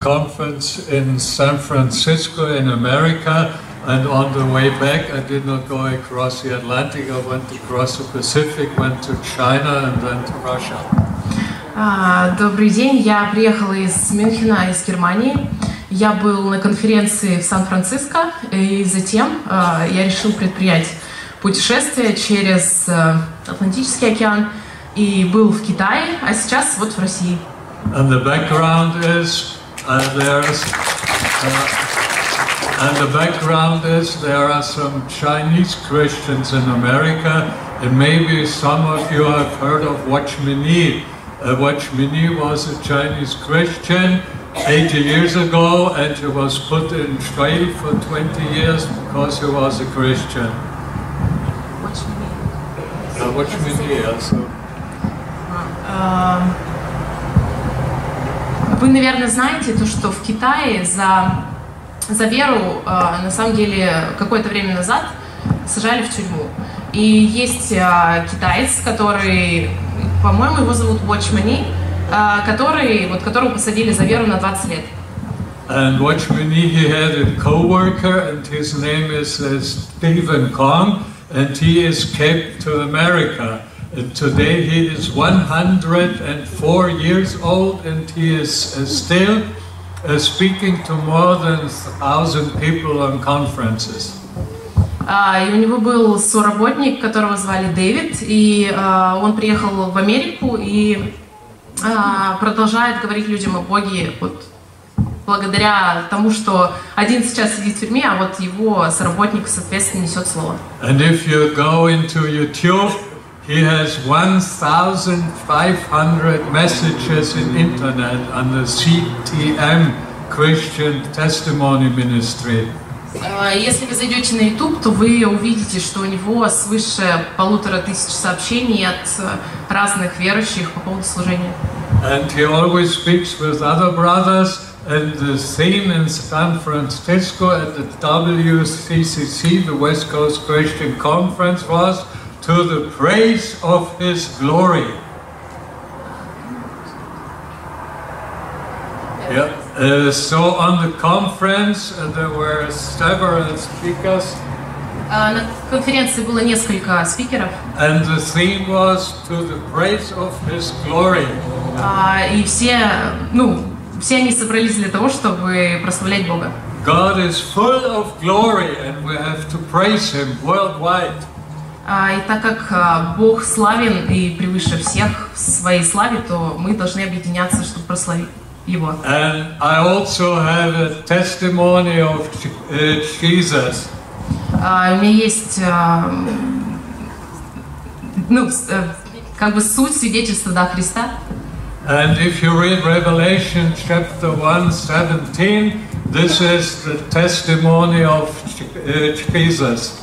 conference in San Francisco in America, and on the way back I did not go across the Atlantic, I went across the Pacific, went to China and then to Russia. Добрый день, я приехала из Мюнхена, из Германии. Я был на конференции в Сан-Франциско, и затем я решил предпринять путешествие через Атлантический океан и был в Китае, а сейчас вот в России. And the background is there are some Chinese Christians in America, and maybe some of you have heard of Watchman Nee. Watchman Nee was a Chinese Christian 80 years ago, and he was put in jail for 20 years because he was a Christian. Watchman Nee also. Вы, наверное, знаете то, что в Китае за веру, на самом деле, какое-то время назад сажали в тюрьму. И есть китаец, который, по-моему, его зовут Watchman Nee, которого посадили за веру на 20 лет. And Watchman Nee, he had a co-worker, and his name is Stephen Kong, and he escaped to America. And today he is 104 years old, and he is still speaking to more than 1,000 people on conferences. И у него был соработник, которого звали Дэвид, и он приехал в Америку и продолжает говорить людям о Боге вот, благодаря тому, что один сейчас сидит в тюрьме, а вот его соработник, соответственно, несет слово. And if you go into YouTube, he has 1,500 messages in internet on the CTM Christian Testimony Ministry. Если вы зайдете на YouTube, то вы увидите, что у него свыше 1500 сообщений от разных верующих по поводу служения. And he always speaks with other brothers, and the theme in San Francisco at the WCCC, the West Coast Christian Conference, was to the praise of His glory. Yeah. So on the conference there were several speakers. На конференции было несколько спикеров. And the theme was to the praise of His glory. И все они собрались для того, чтобы прославлять Бога. God is full of glory, and we have to praise Him worldwide. И так как Бог славен и превыше всех в своей славе, то мы должны объединяться, чтобы прославить Его. And I also have a testimony of Jesus. У меня есть как бы суть свидетельства Христа. And if you read Revelation chapter 1:17, this is the testimony of Jesus.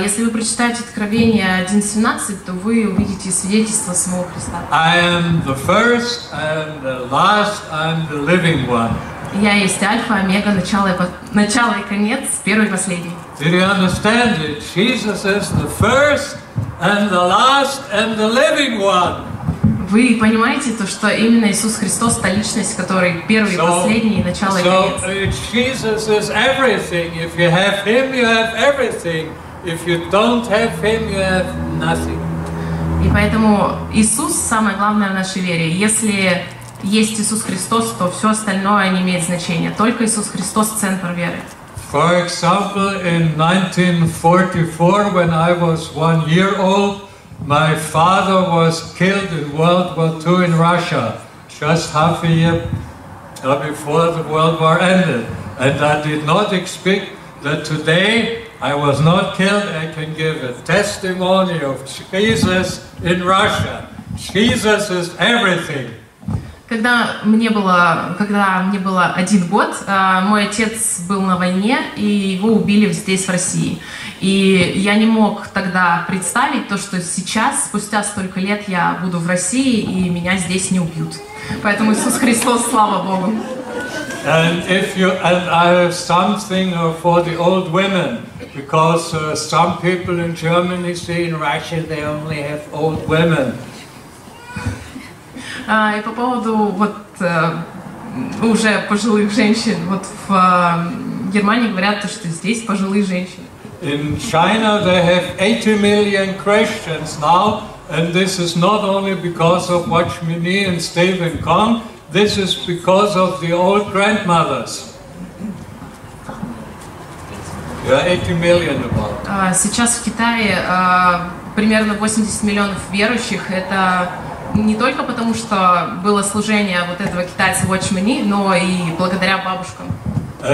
Если вы прочитаете Откровение 1:17, то вы увидите свидетельство самого Христа. I am the first and the last and the living one. Я есть Альфа, Омега, начало и конец, первый и последний. Did you understand it? Jesus is the first and the last and the living one. Вы понимаете то, что именно Иисус Христос та личность, который первый и последний, и начало и конец. So Jesus is everything. If you have Him, you have everything. If you don't have Him, you have nothing. И поэтому Иисус самое главное в нашей вере. Если есть Иисус Христос, то все остальное не имеет значения. Только Иисус Христос центр веры. For example, in 1944, when I was 1 year old, my father was killed in World War II in Russia, just half a year before the World War ended. And I did not expect that today I was not killed. I can give a testimony of Jesus in Russia. Jesus is everything. Когда мне было 1 год, мой отец был на войне, и его убили здесь, в России. И я не мог тогда представить то, что сейчас, спустя столько лет, я буду в России, и меня здесь не убьют. Поэтому Иисус Христос, слава Богу. And I have something for the old women, because some people in Germany say in Russia they only have old women. И по поводу уже пожилых женщин. Вот в Германии говорят, что здесь пожилые женщины. In China they have 80 million Christians now, and this is not only because of Watchman Nee and Stephen Kong, this is because of the old grandmothers. Yeah, 80 million about. Сейчас в Китае примерно 80 миллионов верующих. Это не только потому, что было служение вот этого китайца Watchman Nee, но и благодаря бабушкам.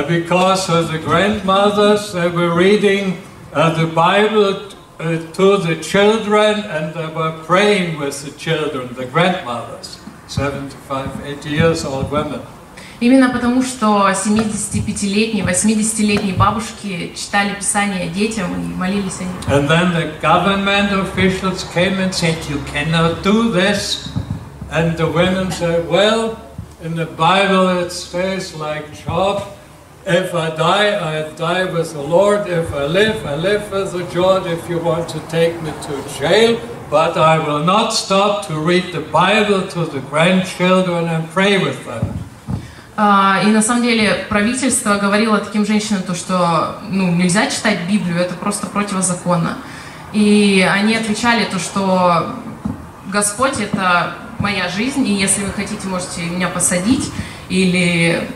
Because the grandmothers, they were reading the Bible to the children, and they were praying with the children, the grandmothers, 75, 80 years old women. Именно потому, что 75-летние, 80-летние бабушки читали Писание детям и молились о них. And then the government officials came and said, you cannot do this. And the women said, well, in the Bible it says like Job, if I die with the Lord. If I live with the Lord. If you want to take me to jail, but I will not stop to read the Bible to the grandchildren and pray with them. И на самом деле правительство говорило таким женщинам, то, что нельзя читать Библию, это просто противозаконно. И они отвечали, то, что Господь — это моя жизнь, и если вы хотите, можете меня посадить, или,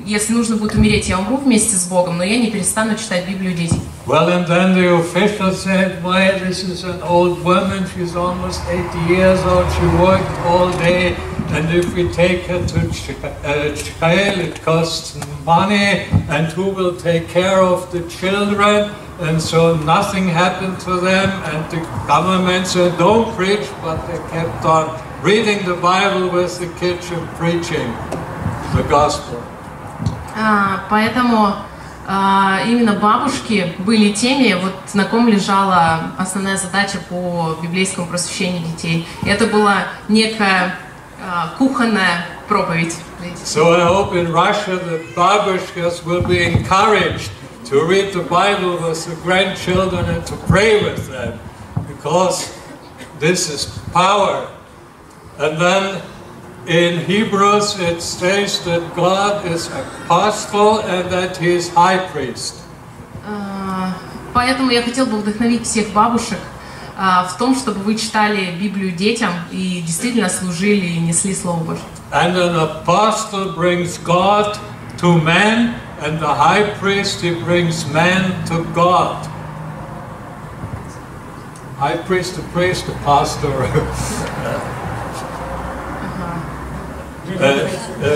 если нужно будет умереть, я умру вместе с Богом, но я не перестану читать Библию детям. Well, and then the official said, well, this is an old woman, she's almost 80 years old, she worked all day, and if we take her to jail, it costs money, and who will take care of the children? And so nothing happened to them, and the government said, don't preach, but they kept on reading the Bible with the kids and preaching the gospel. Поэтому именно бабушки были теми, вот на ком лежала основная задача по библейскому просвещению детей. И это была некая кухонная проповедь. So I hope in Russia the babushkas will be encouraged to read the Bible with the grandchildren and to pray with them, because this is power. And then in Hebrews it says that God is apostle and that he is high priest. Поэтому я хотел бы вдохновить всех бабушек в том, чтобы вы читали Библию детям и действительно служили и несли Слово Божье. And an apostle brings God to man, and the high priest, he brings man to God. High priest, the priest, the pastor.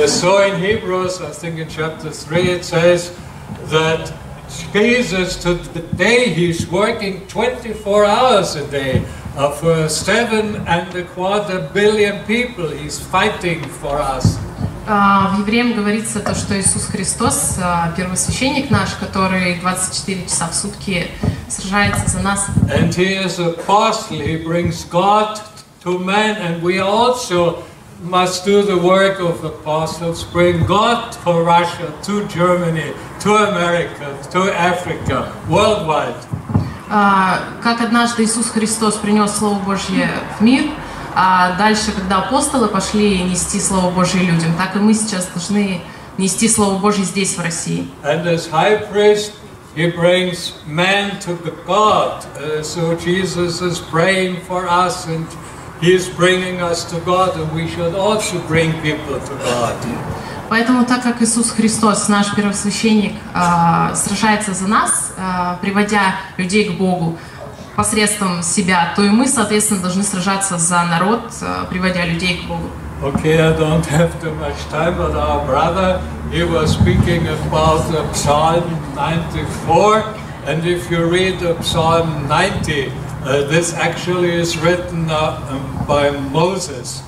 So in Hebrews, I think in chapter 3, it says that Jesus today, he's working 24 hours a day for 7.25 billion people. He's fighting for us. В Евреям говорится то, что Иисус Христос, первосвященник наш, который 24 часа в сутки сражается за нас. And he is an apostle. He brings God to man, and we also must do the work of apostles, bring God to Russia, to Germany, to America, to Africa, worldwide. Как однажды Иисус Христос принес Слово Божье в мир, а дальше, когда апостолы пошли нести Слово Божье людям, так и мы сейчас должны нести Слово Божье здесь, в России. And as high priest, he brings man to God. So Jesus is praying for us, and he is bringing us to God, and we should also bring people to God. Поэтому, так как Иисус Христос, наш первосвященник, сражается за нас, приводя людей к Богу посредством себя, то и мы, соответственно, должны сражаться за народ, приводя людей к Богу. Okay, I don't have too much time, but our brother, he was speaking about Psalm 94, and if you read Psalm 90, this actually is written by Moses.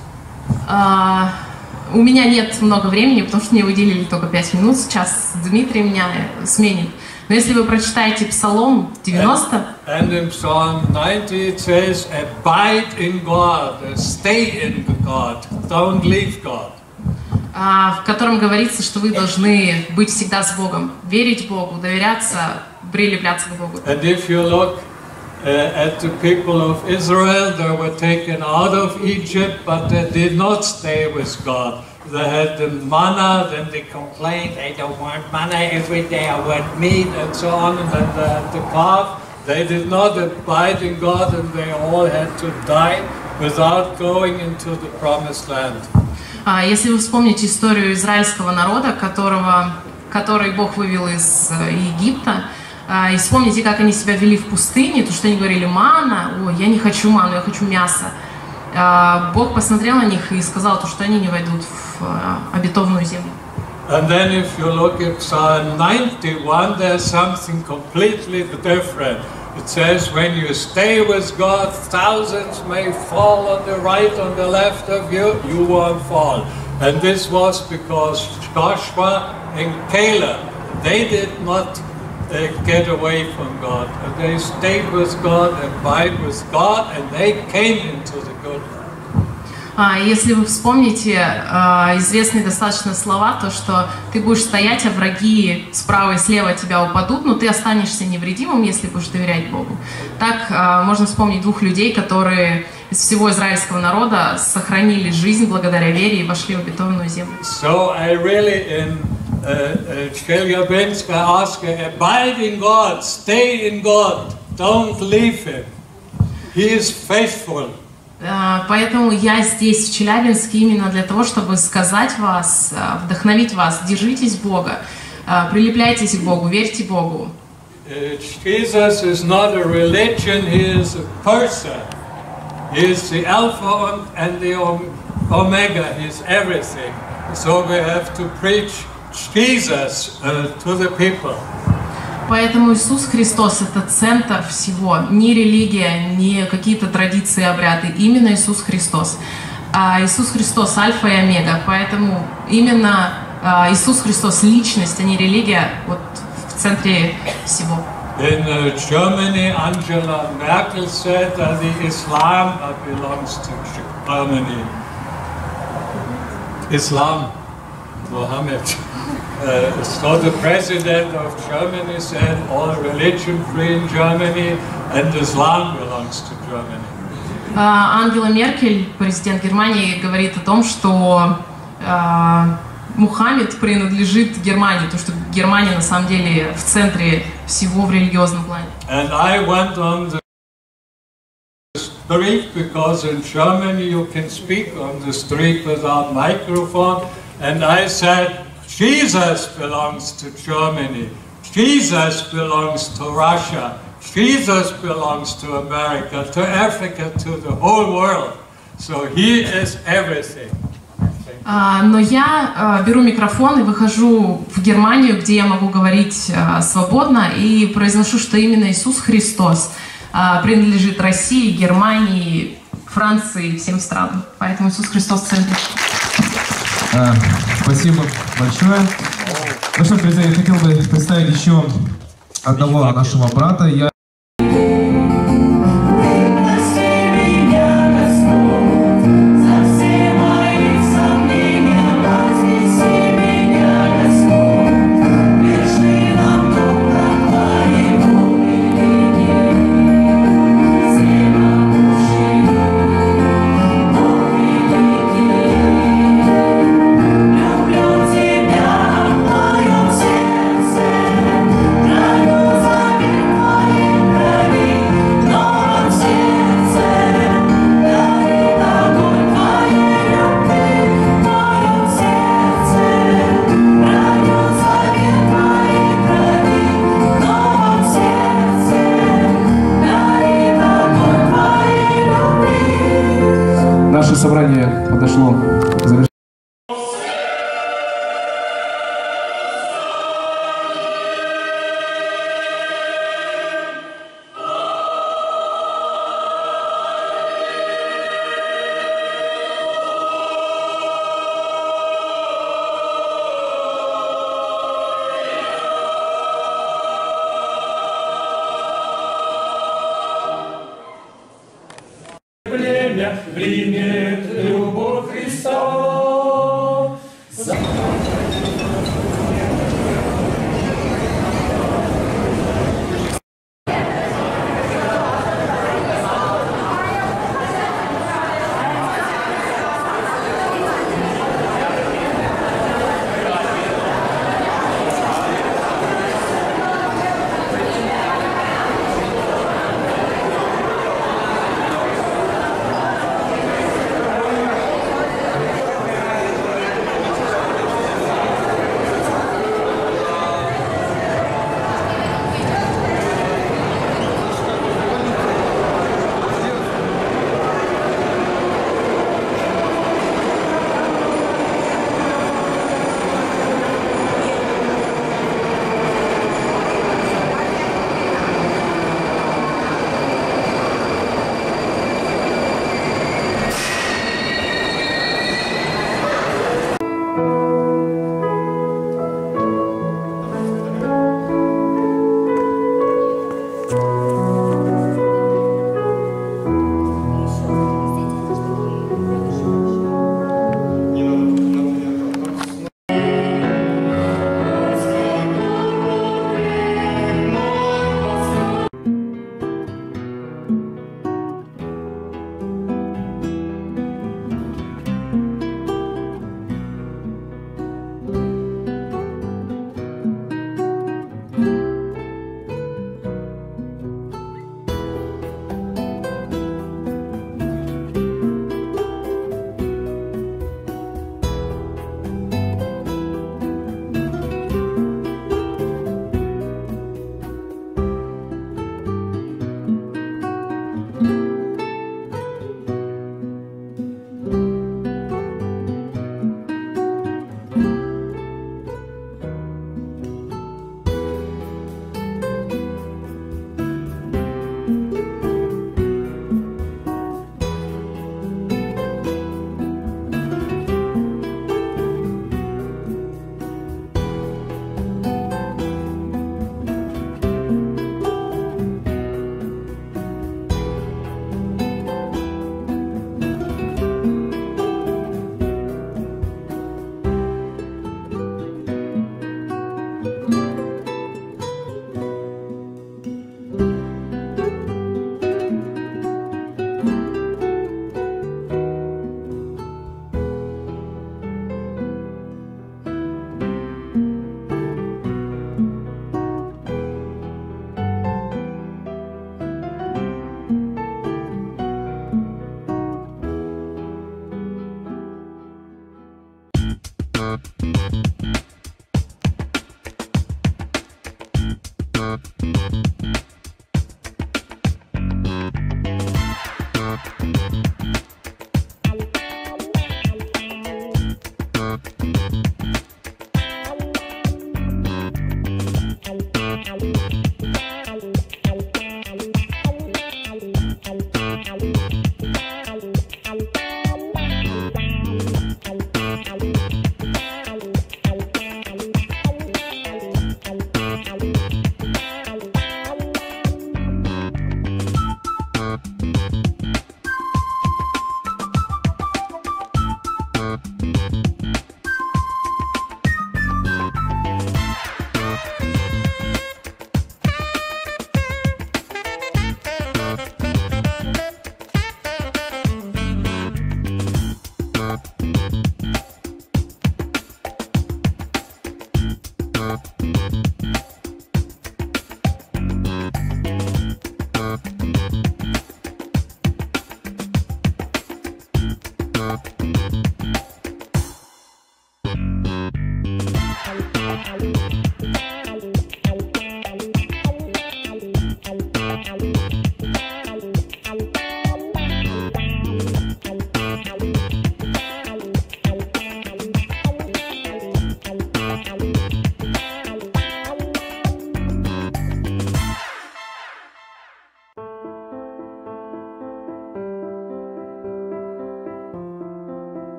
У меня нет много времени, потому что мне выделили только 5 минут. Сейчас Дмитрий меня сменит. Но если вы прочитаете Псалом 90, and in Psalm 90 it says, abide in God, stay in God, don't leave God. В котором говорится, что вы должны быть всегда с Богом, верить Богу, доверяться, прилепляться к Богу. And if you look at the people of Israel, they were taken out of Egypt, but they did not stay with God. they had the manna, then they complained, I don't want manna every day, I want meat, and so on, and then they had the calf. They did not abide in God, and they all had to die without going into the promised land. Если вы вспомните историю израильского народа, который Бог вывел из Египта, и вспомните, как они себя вели в пустыне, то, что они говорили: манна, ой, я не хочу манну, я хочу мясо. Бог посмотрел на них и сказал, то, что они не войдут в обетованную землю. And then if you look at Psalm 91, there's something completely different. It says, when you stay with God, thousands may fall on the right, on the left of you, you won't fall. And this was because Joshua and Caleb, they did not get away from God. And they stayed with God, abide with God, and they came into the good land. Если вы вспомните известные достаточно слова, то что ты будешь стоять, а враги справа и слева от тебя упадут, но ты останешься невредимым, если будешь доверять Богу. Так можно вспомнить двух людей, которые из всего израильского народа сохранили жизнь благодаря вере и вошли в обетованную землю. So I really in Chelyabinsk ask, abide in God, stay in God, don't leave Him. He is faithful. Поэтому я здесь, в Челябинске, именно для того, чтобы сказать вас, вдохновить вас: держитесь Бога, прилепляйтесь к Богу, верьте Богу. Jesus is not a religion, He is a person. He is the Alpha and the Omega, He is everything. So we have to preach Jesus to the people. Поэтому Иисус Христос — это центр всего, не религия, не какие-то традиции, обряды, именно Иисус Христос. Иисус Христос — альфа и омега, поэтому именно Иисус Христос — личность, а не религия, вот в центре всего. In Germany, Angela Merkel said that the Islam belongs to Germany. Islam, Mohammed. So the president of Germany said all religion free in Germany and Islam belongs to Germany. Ангела Меркель, президент Германии, говорит о том, что Мухаммед принадлежит Германии, то что Германия на самом деле в центре всего в религиозном плане. And I went on the street because in Germany you can speak on the street without microphone, and I said, Jesus belongs to Germany, Jesus belongs to Russia, Jesus belongs to America, to Africa, to the whole world. So He is everything. Но я беру микрофон и выхожу в Германию, где я могу говорить свободно, и произношу, что именно Иисус Христос принадлежит России, Германии, Франции, всем странам. Поэтому Иисус Христос в центре. Спасибо большое. Ну что, друзья, я хотел бы представить еще одного нашего брата. Наше собрание подошло к завершению. Примет любовь Христа.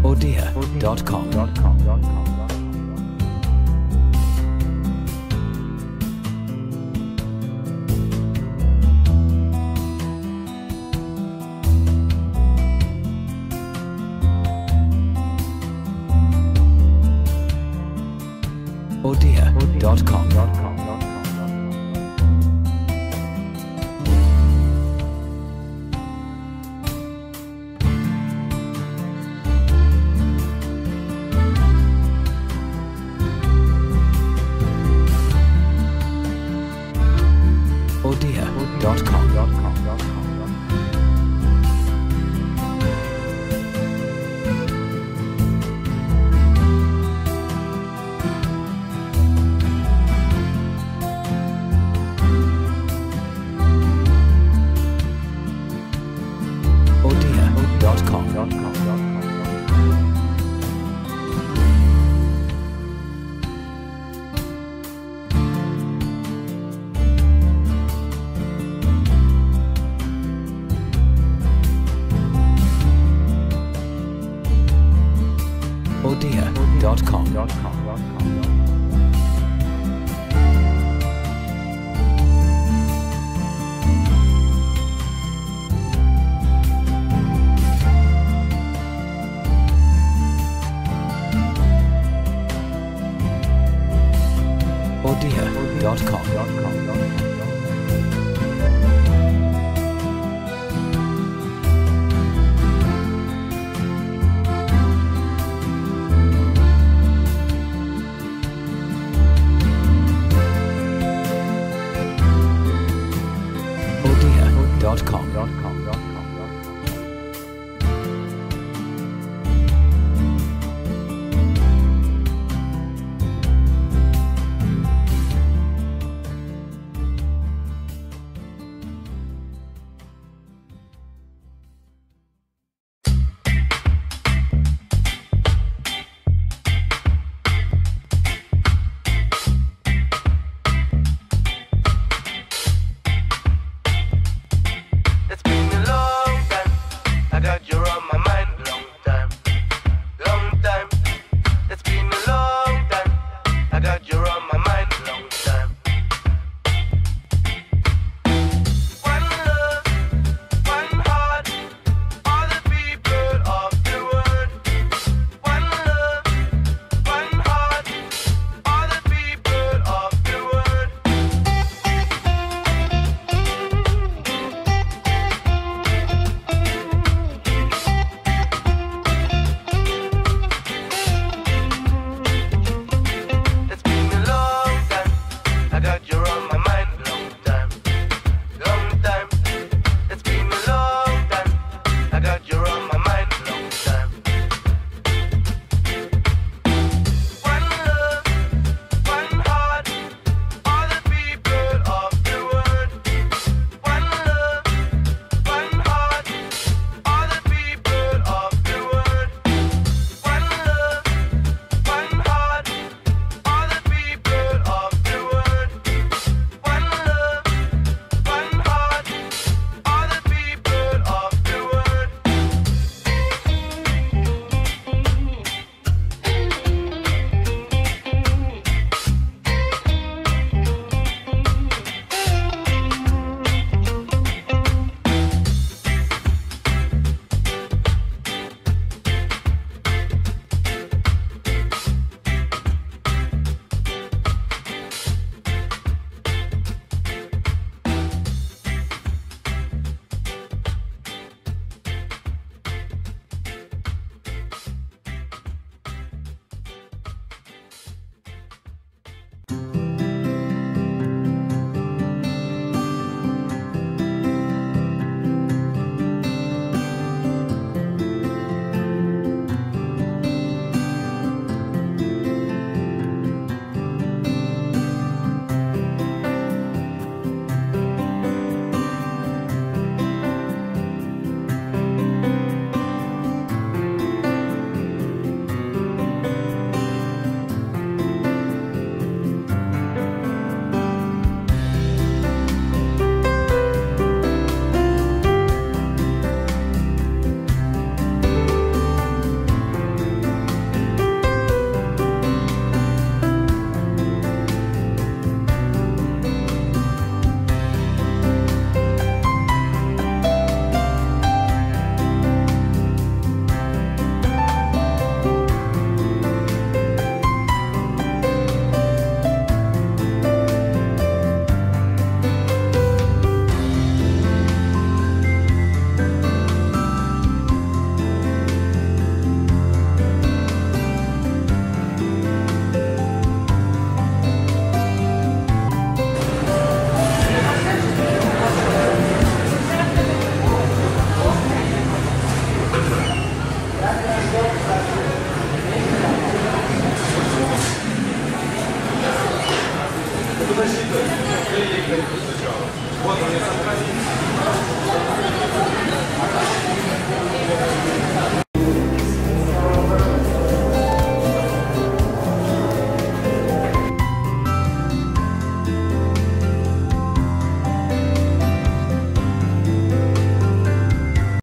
Odea.com. Odea.com. Lebendige.com.